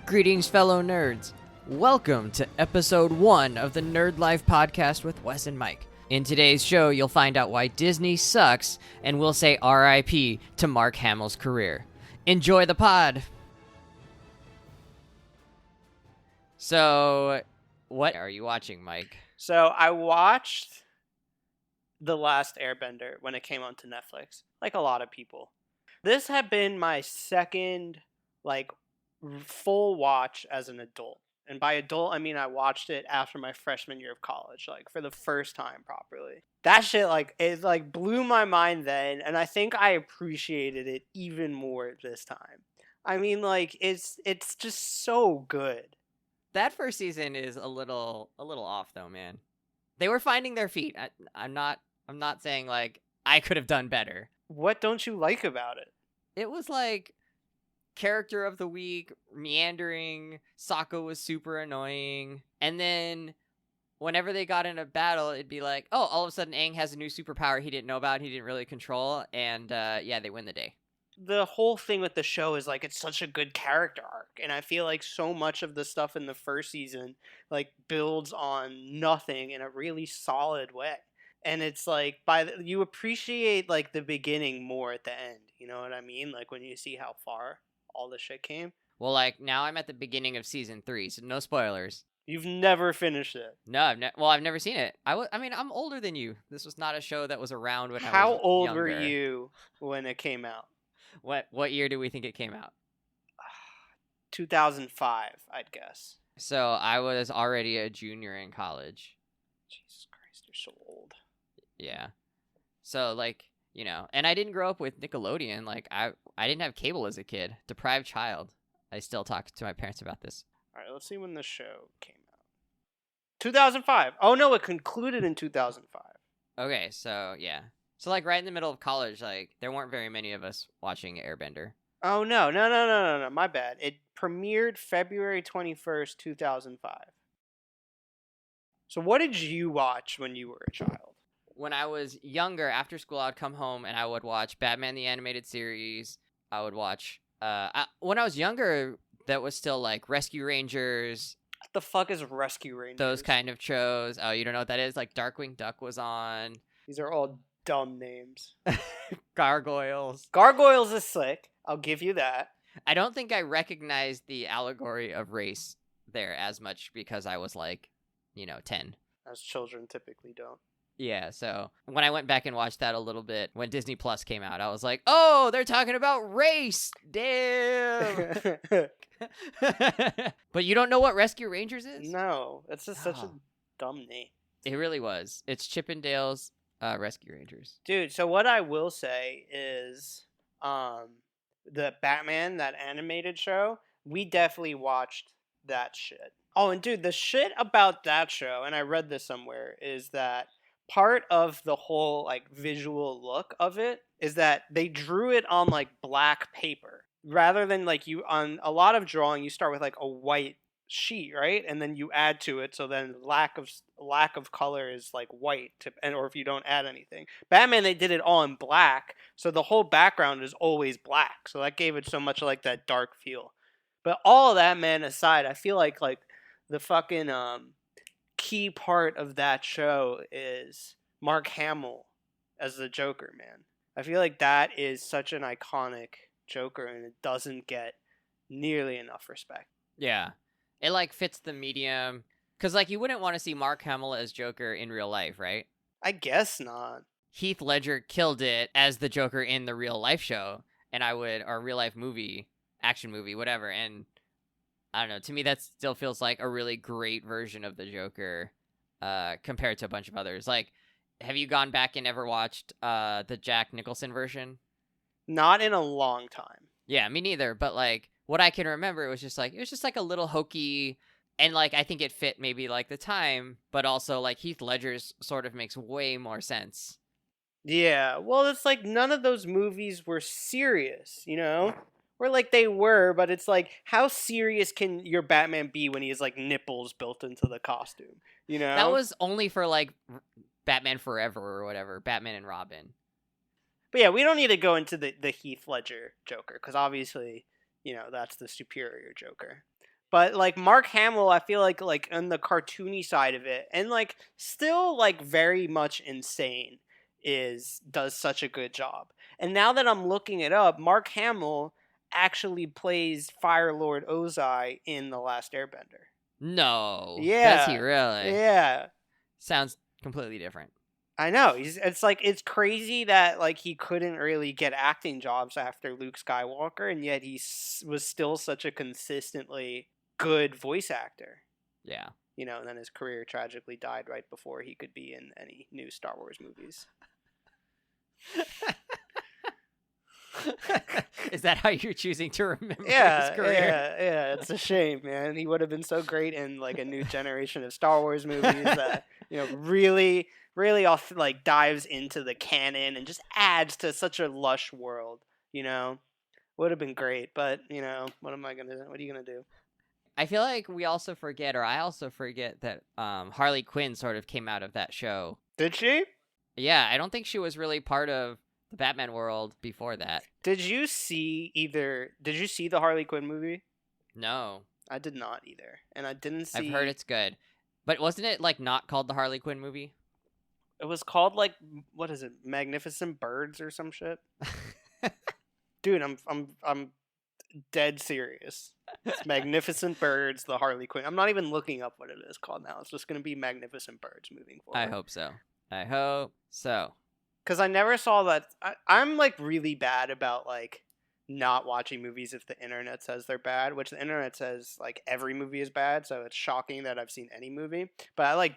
Greetings, fellow nerds. Welcome to episode 1 of the Nerd Life podcast with Wes and Mike. In today's show, you'll find out why Disney sucks, and we'll say RIP to Mark Hamill's career. Enjoy the pod! So, what are you watching, Mike? So I watched The Last Airbender when it came onto Netflix, like a lot of people. This had been my second, full watch as an adult. And by adult, I mean I watched it after my freshman year of college, for the first time properly. That shit, it blew my mind then, and I think I appreciated it even more this time. I mean, it's just so good. That first season is a little off, though, man. They were finding their feet. I'm not saying, I could have done better. What don't you like about it? It was character of the week, meandering, Sokka was super annoying, and then whenever they got in a battle, it'd be like, oh, all of a sudden Aang has a new superpower he didn't know about, he didn't really control, and they win the day. The whole thing with the show is it's such a good character arc, and I feel like so much of the stuff in the first season builds on nothing in a really solid way. And it's you appreciate the beginning more at the end, you know what I mean? When you see how far all the shit came. Well, now I'm at the beginning of season 3, so no spoilers. You've never finished it? No, I've never seen it. I'm older than you. This was not a show that was around when I was How old younger. were you when it came out? What year do we think it came out? 2005, I'd guess. So I was already a junior in college. Jesus Christ, you're so old. Yeah. So and I didn't grow up with Nickelodeon. I didn't have cable as a kid. Deprived child. I still talk to my parents about this. All right, let's see when the show came out. 2005. Oh no, it concluded in 2005. Okay, so yeah. So right in the middle of college, there weren't very many of us watching Airbender. Oh no, my bad. It premiered February 21st, 2005. So what did you watch when you were a child? When I was younger, after school, I'd come home and I would watch Batman the Animated Series. I would watch, when I was younger, that was still Rescue Rangers. What the fuck is Rescue Rangers? Those kind of shows. Oh, you don't know what that is? Darkwing Duck was on. These are all dumb names. Gargoyles. Gargoyles is slick. I'll give you that. I don't think I recognized the allegory of race there as much because I was 10. As children typically don't. Yeah, so when I went back and watched that a little bit, when Disney Plus came out, I was like, oh, they're talking about race! Damn! But you don't know what Rescue Rangers is? No, it's just such a dumb name. It really was. It's Chippendale's Rescue Rangers. Dude, so what I will say is, the Batman, that animated show, we definitely watched that shit. Oh, and dude, the shit about that show, and I read this somewhere, is that part of the whole visual look of it is that they drew it on black paper rather than you on a lot of drawing you start with a white sheet, right? And then you add to it, so then lack of color is white or if you don't add anything. Batman, they did it all in black, so the whole background is always black, so that gave it so much that dark feel. But all of that, man, aside, I feel like the fucking key part of that show is Mark Hamill as the Joker, man. I feel like that is such an iconic Joker, and it doesn't get nearly enough respect. Yeah. It fits the medium. Because you wouldn't want to see Mark Hamill as Joker in real life, right? I guess not. Heath Ledger killed it as the Joker in the real life show, or real life movie, action movie, whatever, and I don't know, to me that still feels like a really great version of the Joker compared to a bunch of others. Have you gone back and ever watched the Jack Nicholson version? Not in a long time. Yeah, me neither, but what I can remember, it was just a little hokey, and I think it fit maybe the time, but also Heath Ledger's sort of makes way more sense. Yeah, well, it's none of those movies were serious, you know? Or they were, but it's how serious can your Batman be when he has nipples built into the costume? You know? That was only for Batman Forever or whatever, Batman and Robin. But yeah, we don't need to go into the Heath Ledger Joker, because obviously, that's the superior Joker. But like Mark Hamill, I feel like on the cartoony side of it, and like still like very much insane, is does such a good job. And now that I'm looking it up, Mark Hamill actually plays Fire Lord Ozai in The Last Airbender. No, does he Yeah, really? yeah. Sounds completely different. I know. It's like it's crazy that like he couldn't really get acting jobs after Luke Skywalker, and yet was still such a consistently good voice actor. Yeah. You know, and then his career tragically died right before he could be in any new Star Wars movies. Is that how you're choosing to remember his Yeah, career? yeah. It's a shame, man. He would have been so great in like a new generation of Star Wars movies that really, really off like dives into the canon and just adds to such a lush world. You know, would have been great, but what am I gonna? What are you gonna do? I feel like we also forget, or I also forget, that Harley Quinn sort of came out of that show. Did she? Yeah, I don't think she was really part of the Batman world before that. Did you see the Harley Quinn movie? No. I did not either, and I didn't see. I've heard it's good. But wasn't it like not called the Harley Quinn movie? It was called like what is it? Magnificent Birds or some shit. Dude, I'm dead serious. It's Magnificent Birds, the Harley Quinn. I'm not even looking up what it is called now. It's just gonna be Magnificent Birds moving forward. I hope so. I hope so. Because I never saw that. I'm like really bad about like not watching movies if the internet says they're bad, which the internet says like every movie is bad, so it's shocking that I've seen any movie. But I like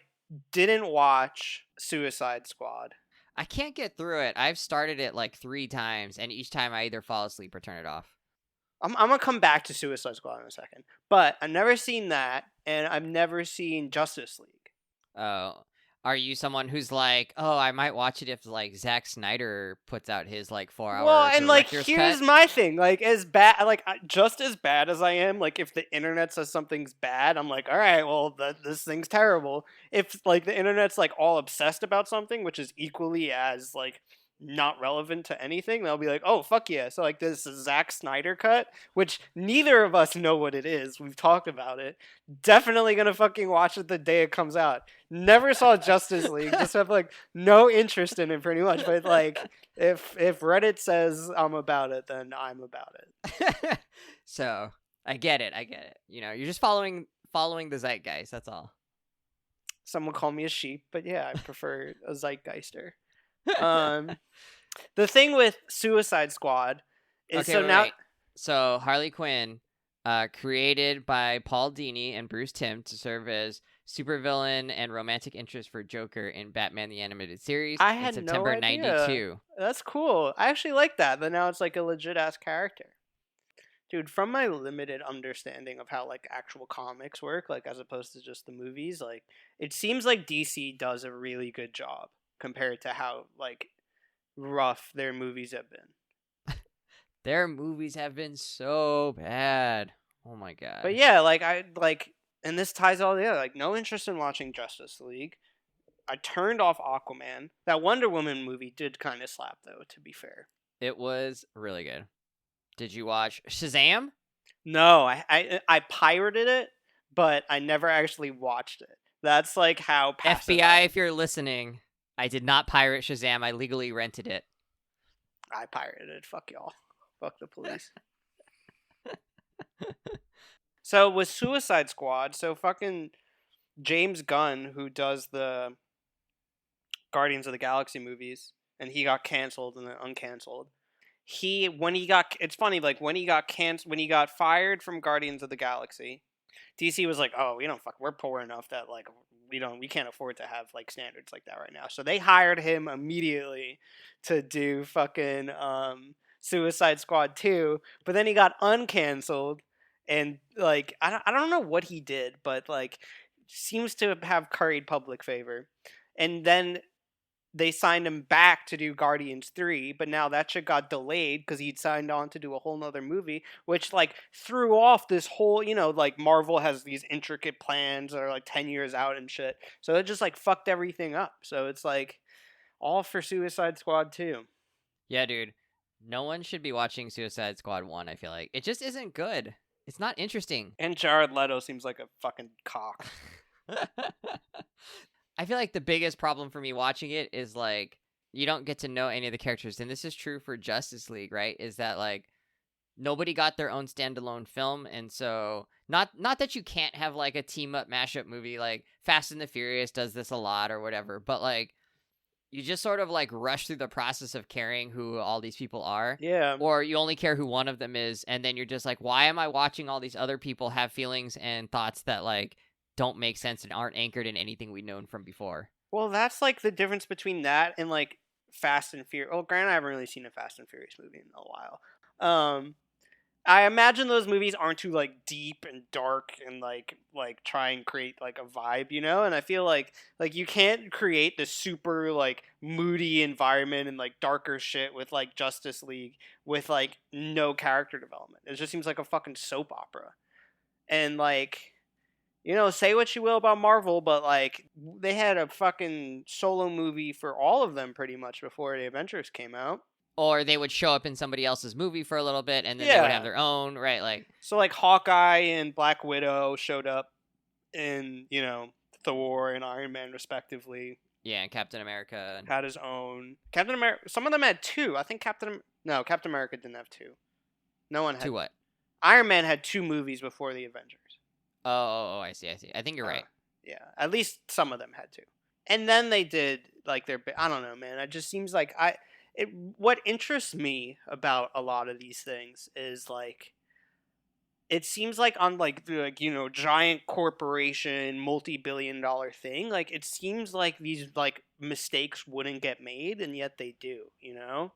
didn't watch Suicide Squad. I can't get through it. I've started it like 3 times, and each time I either fall asleep or turn it off. I'm gonna come back to Suicide Squad in a second, but I've never seen that, and I've never seen Justice League. Oh. Are you someone who's like, oh, I might watch it if like Zack Snyder puts out his like 4-hour Well, and like director's here's cut? my thing, like as bad, like just as bad as I am, like if the internet says something's bad, I'm like, all right, well, this thing's terrible. If like the internet's like all obsessed about something, which is equally as like not relevant to anything, they'll be like, oh fuck yeah. So like this Zack Snyder cut, which neither of us know what it is. We've talked about it. Definitely gonna fucking watch it the day it comes out. Never saw Justice League. Just have like no interest in it pretty much. But like if Reddit says I'm about it, then I'm about it. So I get it. You're just following the zeitgeist. That's all. Someone call me a sheep, but yeah, I prefer a zeitgeister. The thing with Suicide Squad is Okay, so wait, now. wait. So Harley Quinn, created by Paul Dini and Bruce Timm to serve as supervillain and romantic interest for Joker in Batman the Animated Series I in had September no idea. '92. That's cool. I actually like that. But now it's like a legit ass character. Dude, from my limited understanding of how like actual comics work, like as opposed to just the movies, like it seems like DC does a really good job compared to how like rough their movies have been. Their movies have been so bad. Oh my god. But yeah, like and this ties all together. Like no interest in watching Justice League. I turned off Aquaman. That Wonder Woman movie did kind of slap though, to be fair. It was really good. Did you watch Shazam? No, I pirated it, but I never actually watched it. That's like how passive FBI, if you're listening, I did not pirate Shazam. I legally rented it. I pirated it. Fuck y'all. Fuck the police. So with Suicide Squad, so fucking James Gunn, who does the Guardians of the Galaxy movies, and he got canceled and then uncanceled. It's funny, like when he got fired from Guardians of the Galaxy, DC was like, oh, we're poor enough that like we can't afford to have like standards like that right now. So they hired him immediately to do fucking Suicide Squad 2, but then he got uncanceled, and like I don't know what he did, but like seems to have curried public favor. And then they signed him back to do Guardians 3, but now that shit got delayed because he'd signed on to do a whole nother movie, which like threw off this whole, like Marvel has these intricate plans that are like 10 years out and shit. So it just like fucked everything up. So it's like all for Suicide Squad 2. Yeah, dude. No one should be watching Suicide Squad 1, I feel like. It just isn't good. It's not interesting. And Jared Leto seems like a fucking cock. I feel like the biggest problem for me watching it is like you don't get to know any of the characters, and this is true for Justice League, right? Is that like nobody got their own standalone film, and so not that you can't have like a team up mashup movie, like Fast and the Furious does this a lot or whatever, but like you just sort of like rush through the process of caring who all these people are. Yeah. Or you only care who one of them is, and then you're just like, why am I watching all these other people have feelings and thoughts that like don't make sense and aren't anchored in anything we've known from before? Well, that's like the difference between that and like Fast and Furious. Well, granted, I haven't really seen a Fast and Furious movie in a while. I imagine those movies aren't too like deep and dark and like try and create like a vibe, you know? And I feel like you can't create this super like moody environment and like darker shit with like Justice League with like no character development. It just seems like a fucking soap opera. And like, you know, say what you will about Marvel, but like they had a fucking solo movie for all of them pretty much before the Avengers came out. Or they would show up in somebody else's movie for a little bit, and then they would have their own, right? Like, so like Hawkeye and Black Widow showed up in, you know, Thor and Iron Man respectively. yeah, and Captain America had his own. Captain America. Some of them had two. I think Captain America didn't have two. No one had two. What? Iron Man had two movies before the Avengers. Oh, I see. I think you're right. Yeah, at least some of them had two. And then they did like their. I don't know, man. It just seems like what interests me about a lot of these things is like it seems like on like the like, you know, giant corporation multi-billion-dollar thing, like it seems like these like mistakes wouldn't get made and yet they do, you know?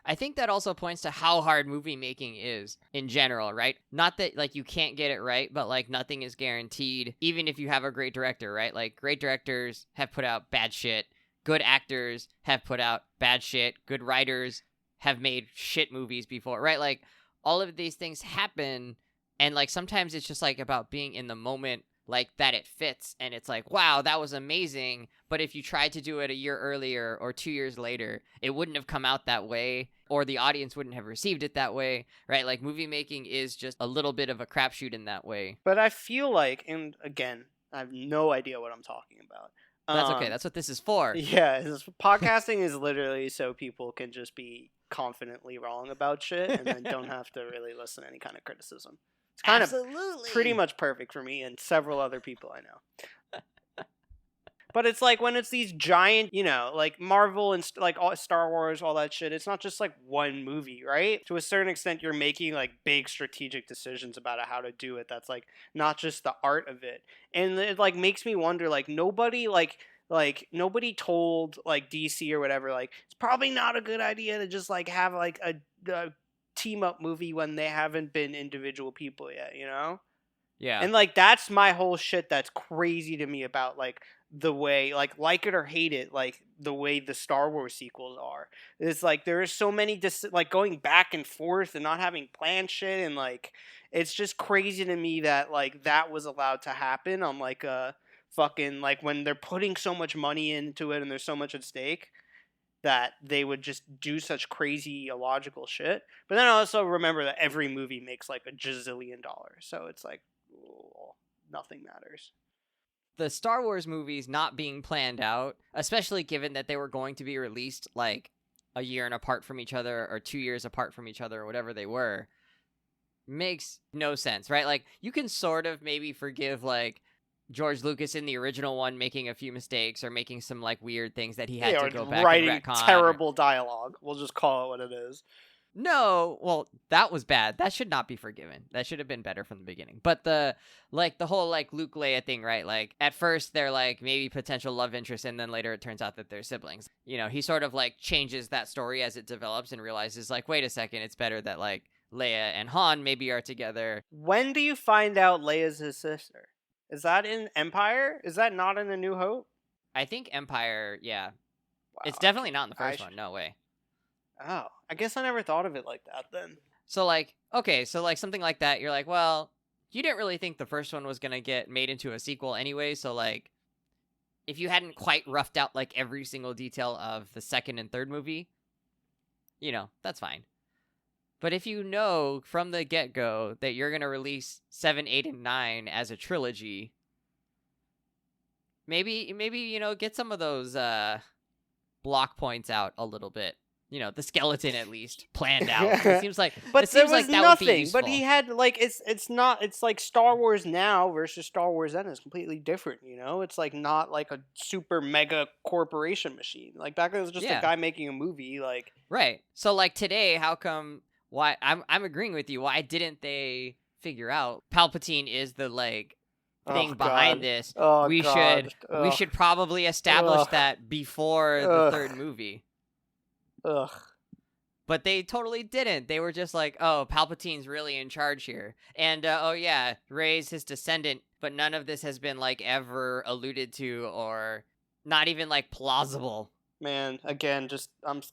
I think that also points to how hard movie making is in general, right? Not that like you can't get it right, but like nothing is guaranteed even if you have a great director, right? Like great directors have put out bad shit. Good actors have put out bad shit. Good writers have made shit movies before, right? Like all of these things happen, and like sometimes it's just like about being in the moment, like that it fits, and it's like, wow, that was amazing. But if you tried to do it a year earlier or 2 years later, it wouldn't have come out that way, or the audience wouldn't have received it that way, right? Like movie making is just a little bit of a crapshoot in that way. But I feel like, and again, I have no idea what I'm talking about. That's okay. That's what this is for. Yeah, podcasting is literally so people can just be confidently wrong about shit and then don't have to really listen to any kind of criticism. It's kind of pretty much perfect for me and several other people I know. But it's like when it's these giant, you know, like Marvel and like all Star Wars, all that shit, it's not just like one movie, right? To a certain extent, you're making like big strategic decisions about how to do it. That's like not just the art of it. And it like makes me wonder, like nobody nobody told like DC or whatever, like it's probably not a good idea to just like have like a team up movie when they haven't been individual people yet, you know? Yeah. And like that's my whole shit that's crazy to me about like the way like it or hate it, like the way the Star Wars sequels are. It's like there are so many like going back and forth and not having planned shit, and like it's just crazy to me that like that was allowed to happen on like a fucking like when they're putting so much money into it and there's so much at stake that they would just do such crazy illogical shit. But then I also remember that every movie makes like a gazillion dollars, so it's like nothing matters. The Star Wars movies not being planned out, especially given that they were going to be released like a year and apart from each other or 2 years apart from each other or whatever they were, makes no sense, right? Like you can sort of maybe forgive like George Lucas in the original one making a few mistakes or making some like weird things that he had to go back writing and retcon. Terrible dialogue. We'll just call it what it is. No, well, that was bad. That should not be forgiven. That should have been better from the beginning. But the whole like Luke Leia thing, right? Like at first they're like maybe potential love interest, and then later it turns out that they're siblings. You know, he sort of like changes that story as it develops and realizes like, wait a second, it's better that like Leia and Han maybe are together. When do you find out Leia's his sister? Is that in Empire? Is that not in A New Hope? I think Empire, yeah. Wow, it's definitely not in the first one. No way. Oh, I guess I never thought of it like that then. So like, okay, so like something like that, you're like, well, you didn't really think the first one was going to get made into a sequel anyway, so like if you hadn't quite roughed out like every single detail of the second and third movie, you know, that's fine. But if you know from the get-go that you're going to release 7, 8, and 9 as a trilogy, maybe get some of those block points out a little bit. The skeleton at least planned out. It seems like but there was that nothing. would be useful. But he had it's like Star Wars now versus Star Wars then is completely different. It's like not like a super mega corporation machine. Like back then it was just a guy making a movie. Like right. So like today, how come? Why I'm agreeing with you. Why didn't they figure out Palpatine is the thing behind this? We should probably establish that before the third movie. Ugh. But they totally didn't. They were just like, oh, Palpatine's really in charge here. And, oh yeah, Rey's his descendant, but none of this has been, ever alluded to or not even, plausible. Man, again, just, as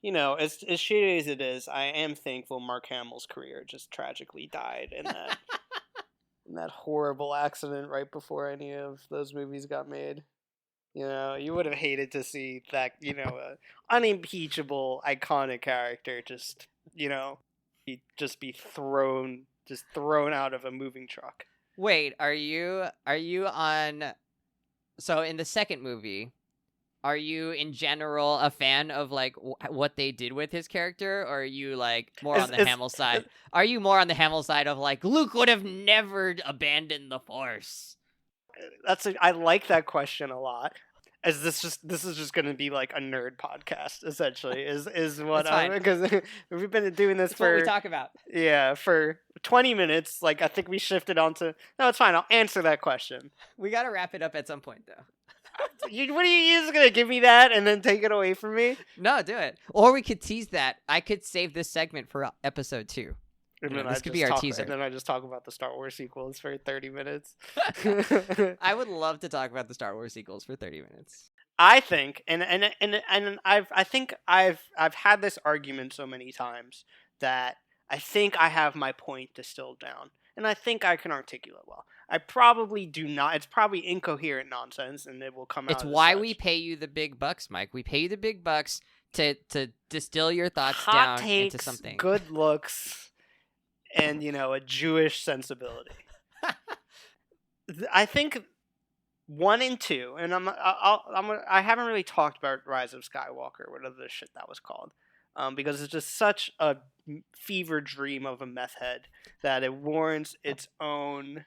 shitty as it is, I am thankful Mark Hamill's career just tragically died in that, in that horrible accident right before any of those movies got made. You would have hated to see that, unimpeachable, iconic character just be thrown out of a moving truck. Wait, are you on? So in the second movie, are you in general a fan of what they did with his character, or are you more on the Hamill side? Are you more on the Hamill side of Luke would have never abandoned the Force? I like that question a lot. As this is just going to be a nerd podcast essentially is what because we've been doing this for what we talk about. Yeah, for 20 minutes. I think we shifted onto no, it's fine. I'll answer that question. We got to wrap it up at some point though. What are you just gonna give me that and then take it away from me? No, do it. Or we could tease that. I could save this segment for episode 2. And then this could be our teaser. And then I just talk about the Star Wars sequels for 30 minutes. I would love to talk about the Star Wars sequels for 30 minutes. I think, and I've had this argument so many times that I think I have my point distilled down, and I think I can articulate well. I probably do not. It's probably incoherent nonsense, and it will come out. It's why we pay you the big bucks, Mike. We pay you the big bucks to distill your thoughts Hot down takes, into something. Good looks. And a Jewish sensibility. I think 1 and 2, and I haven't really talked about Rise of Skywalker, whatever the shit that was called, because it's just such a fever dream of a meth head that it warrants its own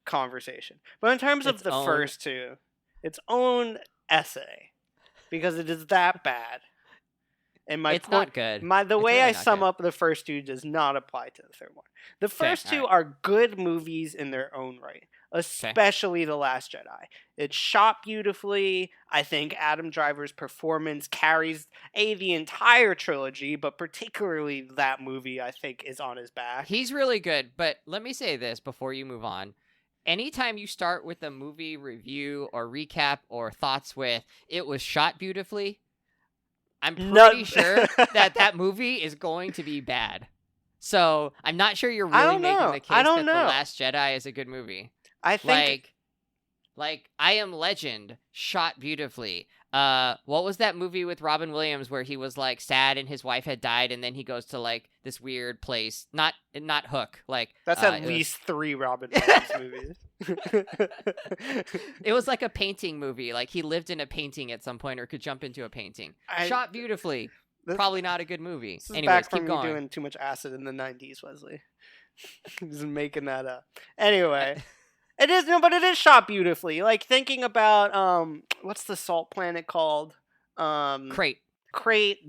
conversation. But in terms of the first two, its own essay, because it is that bad. And it's not good. The way I sum up the first two does not apply to the third one. The first two are good movies in their own right, especially The Last Jedi. It's shot beautifully. I think Adam Driver's performance carries the entire trilogy, but particularly that movie, I think, is on his back. He's really good, but let me say this before you move on. Anytime you start with a movie review or recap or thoughts with, it was shot beautifully, I'm pretty sure that movie is going to be bad. So I'm not sure you're really making the case that The Last Jedi is a good movie. I think like I Am Legend shot beautifully. What was that movie with Robin Williams where he was sad and his wife had died and then he goes to this weird place? Not Hook. That's at least 3 Robin Williams movies. It was a painting movie. He lived in a painting at some point or could jump into a painting. Shot beautifully. Probably not a good movie. This is Anyways, back keep from going. You doing too much acid in the 90s, Wesley. Just making that up. Anyway. It is shot beautifully. Thinking about what's the salt planet called? Crate.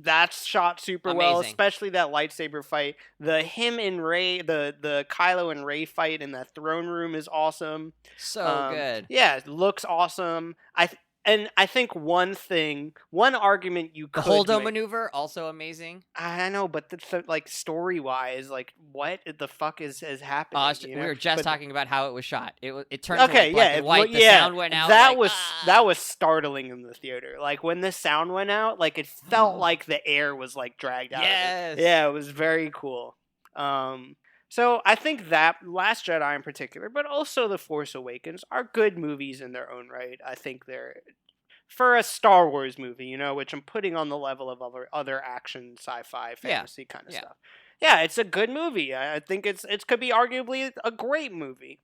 That's shot super well, especially that lightsaber fight. The him and Rey, the Kylo and Rey fight in that throne room is awesome. So good. Yeah, it looks awesome. I think one argument you could the Holdo maneuver also amazing. I know, but story wise, what the fuck is happening? We were just talking about how it was shot. It turned black and white. The sound went out. That was starting in the theater. When the sound went out, it felt like the air was dragged out. Yes. Of it. Yeah, it was very cool. So I think that Last Jedi in particular, but also The Force Awakens, are good movies in their own right. I think they're, for a Star Wars movie, which I'm putting on the level of other action, sci-fi, fantasy kind of stuff. Yeah, it's a good movie. I think it could be arguably a great movie.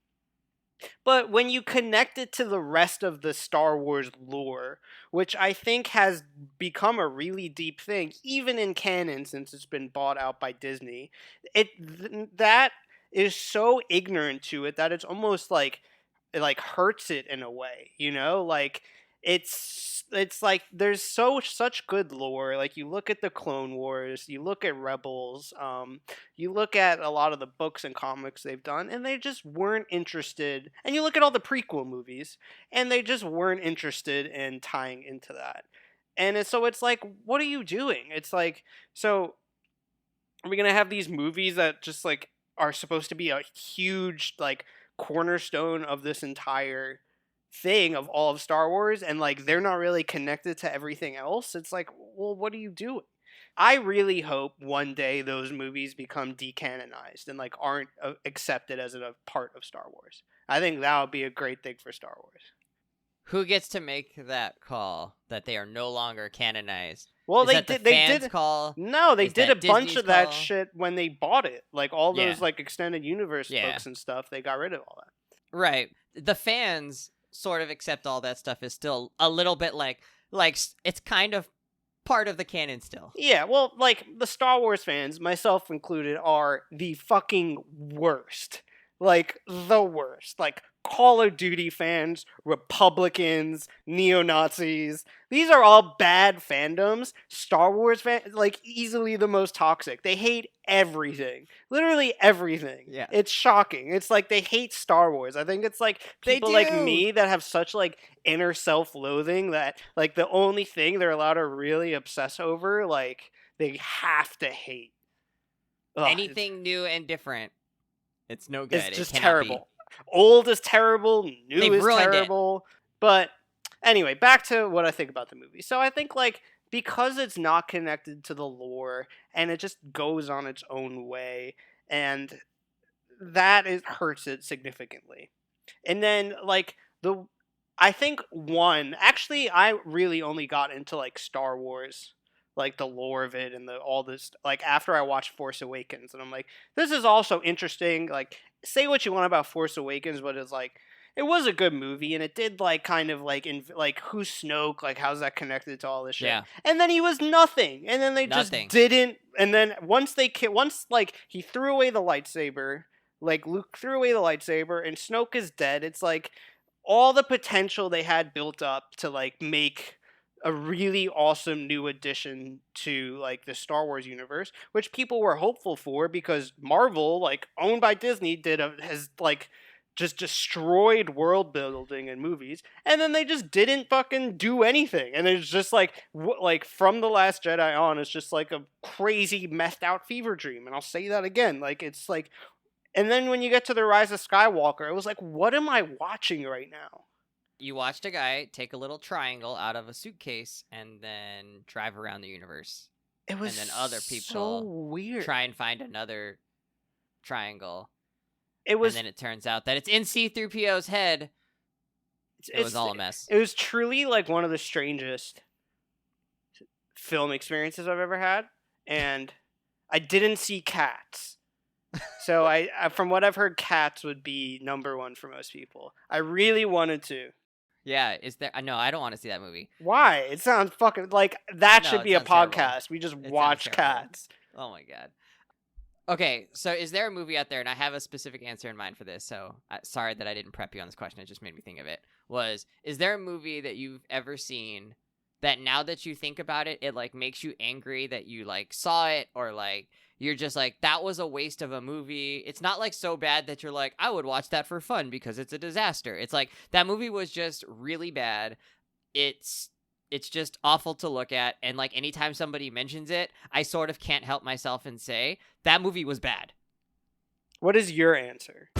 But when you connect it to the rest of the Star Wars lore, which I think has become a really deep thing, even in canon since it's been bought out by Disney, that is so ignorant to it that it's almost like it like hurts it in a way, you know? Like it's like there's such good lore. Like you look at the Clone Wars, you look at Rebels, you look at a lot of the books and comics they've done, and they just weren't interested. And you look at all the prequel movies, and they just weren't interested in tying into that. And so it's like, what are you doing? It's like, so are we gonna have these movies that just like are supposed to be a huge like cornerstone of this entire thing of all of Star Wars, and like they're not really connected to everything else? It's like, well, what are you doing? I really hope one day those movies become decanonized and like aren't accepted as a part of Star Wars. I think that would be a great thing for Star Wars. Who gets to make that call that they are no longer canonized? Well, Is they that did. the They fans' did. call? No, they Is did that a bunch Disney's of that call? shit when they bought it. Like all those Yeah. like extended universe Yeah. books and stuff. They got rid of all that. Right. The fans sort of accept all that stuff is still a little bit like it's kind of part of the canon still. Yeah, well, like the Star Wars fans, myself included, are the fucking worst. Like the worst. Like Call of Duty fans, Republicans, neo-Nazis. These are all bad fandoms. Star Wars fans, like easily the most toxic. They hate everything. Literally everything. Yeah. It's shocking. It's like they hate Star Wars. I think it's like They people like do. me that have such like inner self-loathing that like the only thing they're allowed to really obsess over, like they have to hate. Ugh, Anything new and different, it's no good. it's just It cannot be. terrible. Old is terrible, new They've is ruined it. terrible. But anyway, back to what I think about the movie. So I think like because it's not connected to the lore and it just goes on its own way, and that hurts it significantly. And then like I think actually I really only got into like Star Wars, like the lore of it and all this like after I watched Force Awakens, and I'm like, this is also interesting. Like, say what you want about Force Awakens, but it's like it was a good movie, and it did like kind of like like who's Snoke, like how's that connected to all this shit? Yeah. And then he was nothing, and then they Nothing. just didn't. And then once like he threw away the lightsaber, like Luke threw away the lightsaber, and Snoke is dead. It's like all the potential they had built up to like make a really awesome new addition to like the Star Wars universe, which people were hopeful for because Marvel, like owned by Disney, has like just destroyed world building and movies, and then they just didn't fucking do anything, and it's just like like from The Last Jedi on, it's just like a crazy messed out fever dream, and I'll say that again, like it's like. And then when you get to The Rise of Skywalker, it was like, what am I watching right now? You watched a guy take a little triangle out of a suitcase and then drive around the universe. It was And then other so people weird. Try and find another triangle. It was. And then it turns out that it's in C-3PO's head. It was all a mess. It was truly like one of the strangest film experiences I've ever had, and I didn't see Cats. So I from what I've heard, Cats would be number one for most people. I really wanted to. Yeah, is there? No, I don't want to see that movie. Why? It sounds fucking like that No, should it be a sounds terrible. podcast. We just It watch sounds terrible. Cats. Oh my god. Okay, so is there a movie out there, and I have a specific answer in mind for this, so sorry that I didn't prep you on this question, it just made me think of it, is there a movie that you've ever seen that now that you think about it, it, like, makes you angry that you, like, saw it, or, like, you're just like, that was a waste of a movie. It's not, like, so bad that you're like, I would watch that for fun because it's a disaster. It's like, that movie was just really bad. It's just awful to look at, and like anytime somebody mentions it, I sort of can't help myself and say that movie was bad. What is your answer?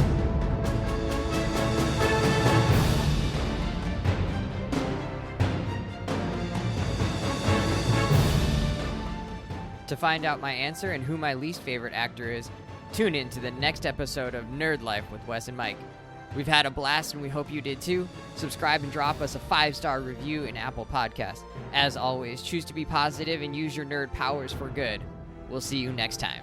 To find out my answer and who my least favorite actor is, tune in to the next episode of Nerd Life with Wes and Mike. We've had a blast and we hope you did too. Subscribe and drop us a 5-star review in Apple Podcasts. As always, choose to be positive and use your nerd powers for good. We'll see you next time.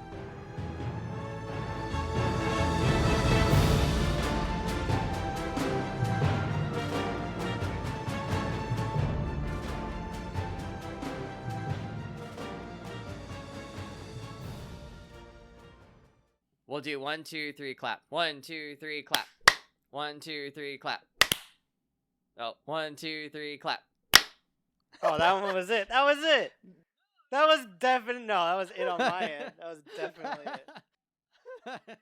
We'll do 1, 2, 3, clap. 1, 2, 3, clap. 1, 2, 3, clap. Oh, 1, 2, 3, clap. Oh, that one was it. That was it. That was definitely no. That was it on my end. That was definitely it.